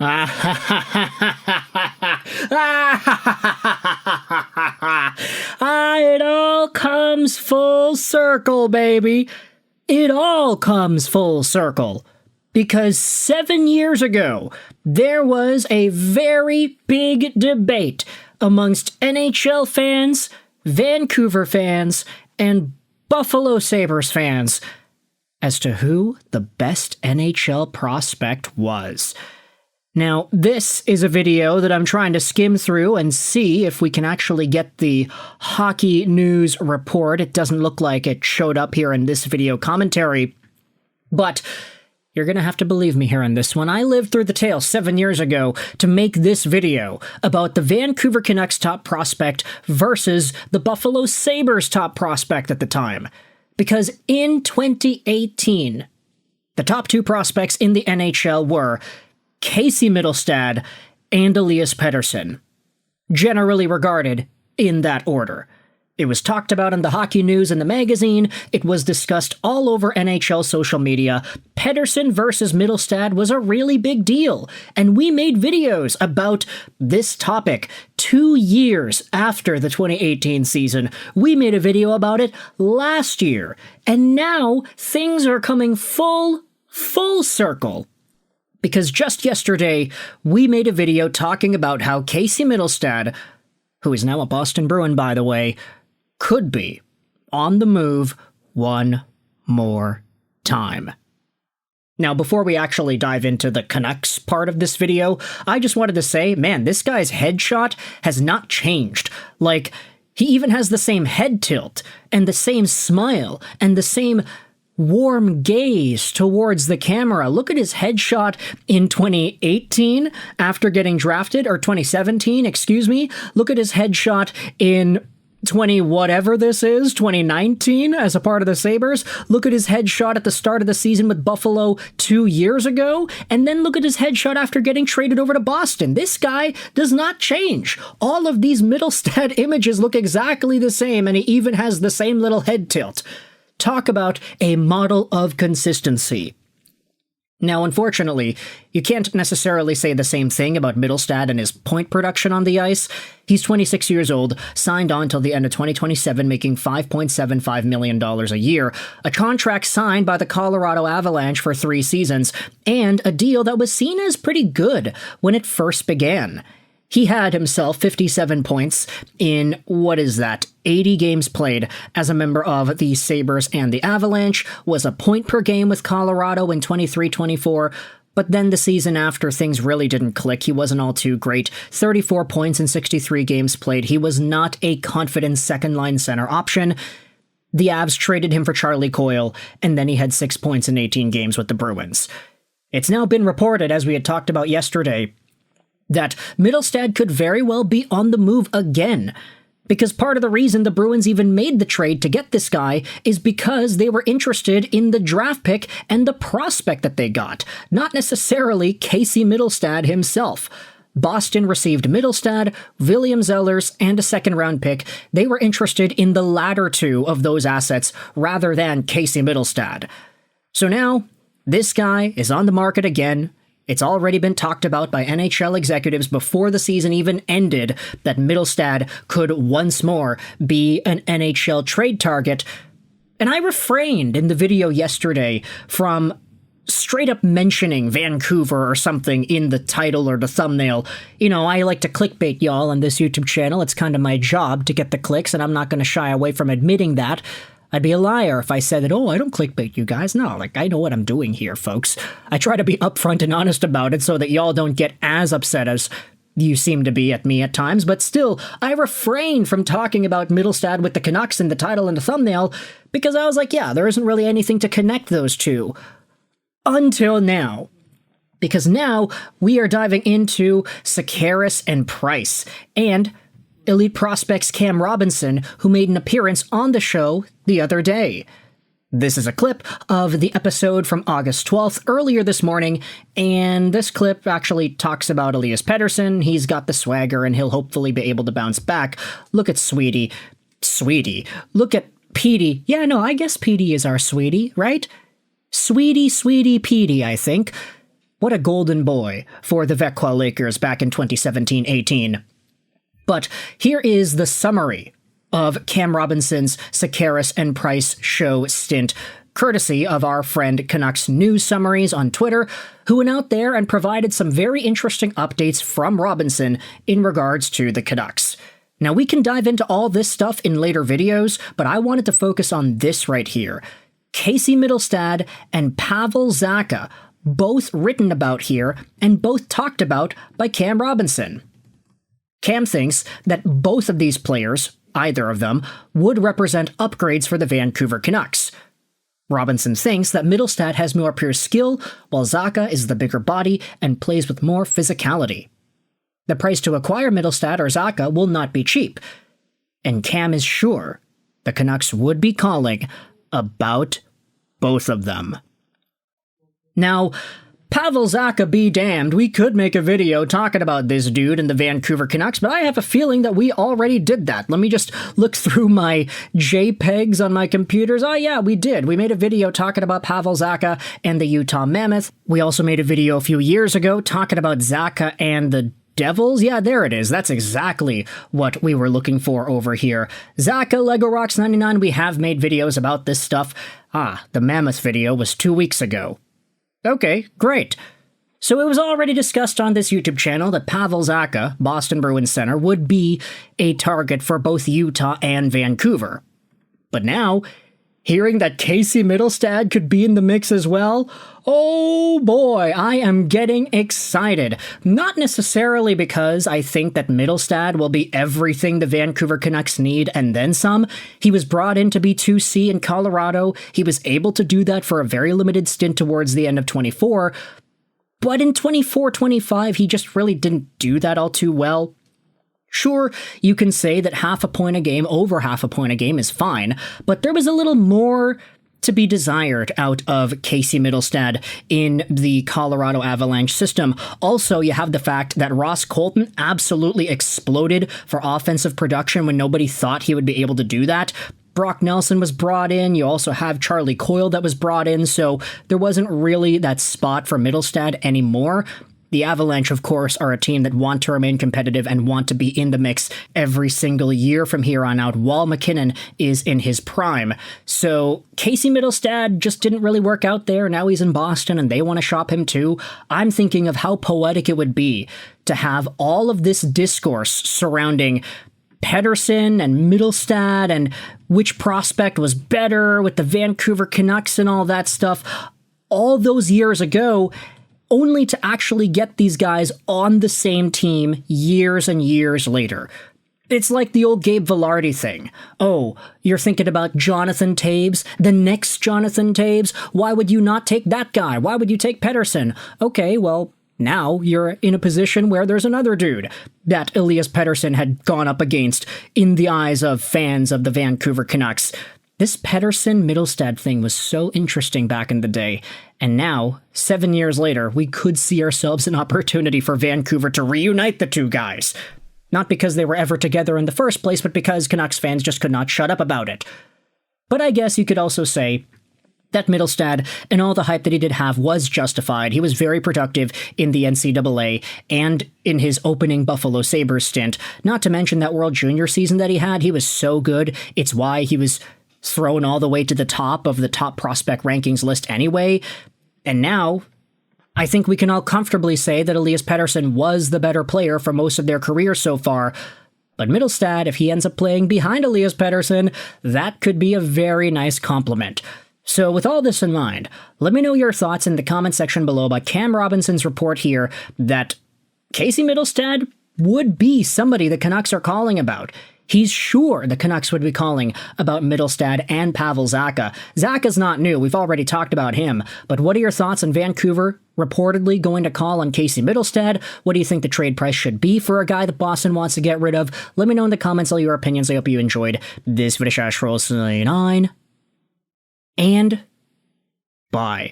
It all comes full circle, baby. It all comes full circle. Because 7 years ago, there was a very big debate amongst NHL fans, Vancouver fans, and Buffalo Sabres fans as to who the best NHL prospect was. Now, this is a video that I'm trying to skim through and see if we can actually get the hockey news report. It doesn't look like it showed up here in this video commentary, but you're going to have to believe me here on this one. I lived through the tale 7 years ago to make this video about the Vancouver Canucks top prospect versus the Buffalo Sabres top prospect at the time. Because in 2018, the top two prospects in the NHL were Casey Mittelstadt and Elias Pettersson, generally regarded in that order. It was talked about in the hockey news and the magazine. It was discussed all over NHL social media. Pettersson versus Mittelstadt was a really big deal, and we made videos about this topic 2 years after the 2018 season. We made a video about it last year, and now things are coming full circle. Because just yesterday, we made a video talking about how Casey Mittelstadt, who is now a Boston Bruin, by the way, could be on the move one more time. Now, before we actually dive into the Canucks part of this video, I just wanted to say, man, this guy's headshot has not changed. Like, he even has the same head tilt, and the same smile, and the same warm gaze towards the camera. Look at his headshot in 2018 after getting drafted, or 2017, excuse me. Look at his headshot in 2019 as a part of the Sabres. Look at his headshot at the start of the season with Buffalo 2 years ago, and then look at his headshot after getting traded over to Boston. This guy does not change. All of these Mittelstadt images look exactly the same, and he even has the same little head tilt. Talk about a model of consistency. Now, unfortunately, you can't necessarily say the same thing about Mittelstadt and his point production on the ice. He's 26 years old, signed on till the end of 2027, making $5.75 million a year, a contract signed by the Colorado Avalanche for 3 seasons, and a deal that was seen as pretty good when it first began. He had himself 57 points in, 80 games played as a member of the Sabres and the Avalanche, was a point per game with Colorado in 23-24, but then the season after, things really didn't click. He wasn't all too great. 34 points in 63 games played. He was not a confident second-line center option. The Avs traded him for Charlie Coyle, and then he had 6 points in 18 games with the Bruins. It's now been reported, as we had talked about yesterday, that Mittelstadt could very well be on the move again, because part of the reason the Bruins even made the trade to get this guy is because they were interested in the draft pick and the prospect that they got, not necessarily Casey Mittelstadt himself. Boston received Mittelstadt, William Zellers, and a second-round pick. They were interested in the latter two of those assets rather than Casey Mittelstadt. So now, this guy is on the market again. It's already been talked about by NHL executives before the season even ended that Mittelstadt could once more be an NHL trade target. And I refrained in the video yesterday from straight up mentioning Vancouver or something in the title or the thumbnail. You know, I like to clickbait y'all on this YouTube channel. It's kind of my job to get the clicks, and I'm not going to shy away from admitting that. I'd be a liar if I said that, I don't clickbait you guys. No, I know what I'm doing here, folks. I try to be upfront and honest about it so that y'all don't get as upset as you seem to be at me at times, but still, I refrain from talking about Mittelstadt with the Canucks in the title and the thumbnail because I was like, yeah, there isn't really anything to connect those two. Until now. Because now we are diving into Sakaris and Price, and Elite Prospects Cam Robinson, who made an appearance on the show the other day. This is a clip of the episode from August 12th, earlier this morning, and this clip actually talks about Elias Pettersson. He's got the swagger, and he'll hopefully be able to bounce back. Look at Sweetie. Look at Petey. Yeah, no, I guess Petey is our Sweetie, right? Sweetie Petey, I think. What a golden boy for the Vequa Lakers back in 2017-18. But here is the summary of Cam Robinson's Sekeres and Price show stint, courtesy of our friend Canucks News Summaries on Twitter, who went out there and provided some very interesting updates from Robinson in regards to the Canucks. Now, we can dive into all this stuff in later videos, but I wanted to focus on this right here. Casey Mittelstadt and Pavel Zacha, both written about here and both talked about by Cam Robinson. Cam thinks that both of these players, either of them, would represent upgrades for the Vancouver Canucks. Robinson thinks that Mittelstadt has more pure skill, while Zacha is the bigger body and plays with more physicality. The price to acquire Mittelstadt or Zacha will not be cheap, and Cam is sure the Canucks would be calling about both of them. Now, Pavel Zacha be damned, we could make a video talking about this dude and the Vancouver Canucks, but I have a feeling that we already did that. Let me just look through my JPEGs on my computers. Oh yeah, we did. We made a video talking about Pavel Zacha and the Utah Mammoth. We also made a video a few years ago talking about Zacha and the Devils? Yeah, there it is. That's exactly what we were looking for over here. Zacha, Lego Rocks 99, we have made videos about this stuff. The Mammoth video was 2 weeks ago. Okay, great. So it was already discussed on this YouTube channel that Pavel Zacha, Boston Bruins center, would be a target for both Utah and Vancouver. But now, hearing that Casey Mittelstadt could be in the mix as well, oh boy, I am getting excited. Not necessarily because I think that Mittelstadt will be everything the Vancouver Canucks need and then some. He was brought in to be 2C in Colorado. He was able to do that for a very limited stint towards the end of 24. But in 24-25, he just really didn't do that all too well. Sure, you can say that half a point a game, over half a point a game is fine, but there was a little more to be desired out of Casey Mittelstadt in the Colorado Avalanche system. Also, you have the fact that Ross Colton absolutely exploded for offensive production when nobody thought he would be able to do that. Brock Nelson was brought in. You also have Charlie Coyle that was brought in, so there wasn't really that spot for Mittelstadt anymore. The Avalanche, of course, are a team that want to remain competitive and want to be in the mix every single year from here on out while McKinnon is in his prime. So Casey Mittelstadt just didn't really work out there. Now he's in Boston and they want to shop him too. I'm thinking of how poetic it would be to have all of this discourse surrounding Pettersson and Mittelstadt and which prospect was better with the Vancouver Canucks and all that stuff all those years ago, only to actually get these guys on the same team years and years later. It's like the old Gabe Vilardi thing. Oh, you're thinking about Jonathan Toews, the next Jonathan Toews? Why would you not take that guy? Why would you take Pettersson? Okay, well, now you're in a position where there's another dude that Elias Pettersson had gone up against in the eyes of fans of the Vancouver Canucks. This Pettersson-Mittelstadt thing was so interesting back in the day, and now, 7 years later, we could see ourselves an opportunity for Vancouver to reunite the two guys. Not because they were ever together in the first place, but because Canucks fans just could not shut up about it. But I guess you could also say that Mittelstadt and all the hype that he did have was justified. He was very productive in the NCAA and in his opening Buffalo Sabres stint. Not to mention that World Junior season that he had. He was so good. It's why he was thrown all the way to the top of the top prospect rankings list anyway. And now, I think we can all comfortably say that Elias Pettersson was the better player for most of their career so far. But Mittelstadt, if he ends up playing behind Elias Pettersson, that could be a very nice compliment. So with all this in mind, let me know your thoughts in the comment section below about Cam Robinson's report here that Casey Mittelstadt would be somebody the Canucks are calling about. He's sure the Canucks would be calling about Mittelstadt and Pavel Zacha. Zacha's not new, we've already talked about him. But what are your thoughts on Vancouver reportedly going to call on Casey Mittelstadt? What do you think the trade price should be for a guy that Boston wants to get rid of? Let me know in the comments all your opinions. I hope you enjoyed this video. And bye.